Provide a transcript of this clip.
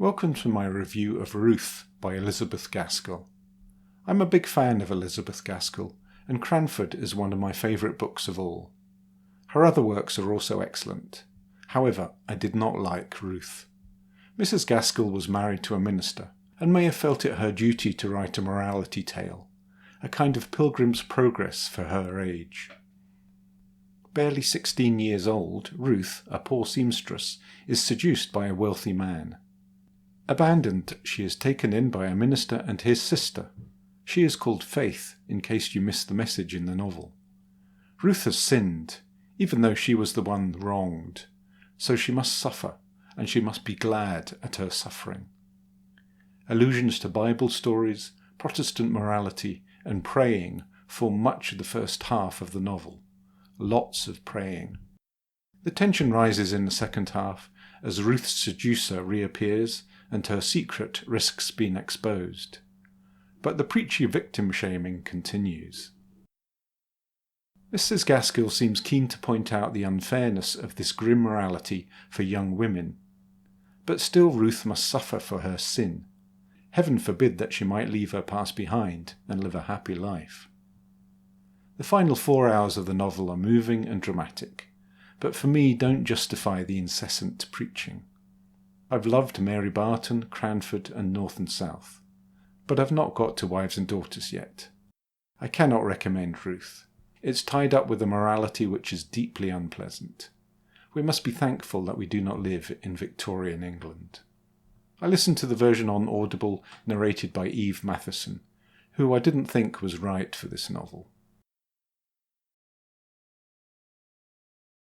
Welcome to my review of Ruth by Elizabeth Gaskell. I'm a big fan of Elizabeth Gaskell, and Cranford is one of my favourite books of all. Her other works are also excellent. However, I did not like Ruth. Mrs. Gaskell was married to a minister, and may have felt it her duty to write a morality tale, a kind of Pilgrim's Progress for her age. Barely 16 years old, Ruth, a poor seamstress, is seduced by a wealthy man. Abandoned, she is taken in by a minister and his sister. She is called Faith, in case you missed the message in the novel. Ruth has sinned, even though she was the one wronged, so she must suffer, and she must be glad at her suffering. Allusions to Bible stories, Protestant morality, and praying form much of the first half of the novel. Lots of praying. The tension rises in the second half as Ruth's seducer reappears and her secret risks being exposed. But the preachy victim-shaming continues. Mrs. Gaskell seems keen to point out the unfairness of this grim morality for young women. But still Ruth must suffer for her sin. Heaven forbid that she might leave her past behind and live a happy life. The final 4 hours of the novel are moving and dramatic, but for me don't justify the incessant preaching. I've loved Mary Barton, Cranford and North and South, but I've not got to Wives and Daughters yet. I cannot recommend Ruth. It's tied up with a morality which is deeply unpleasant. We must be thankful that we do not live in Victorian England. I listened to the version on Audible narrated by Eve Matheson, who I didn't think was right for this novel.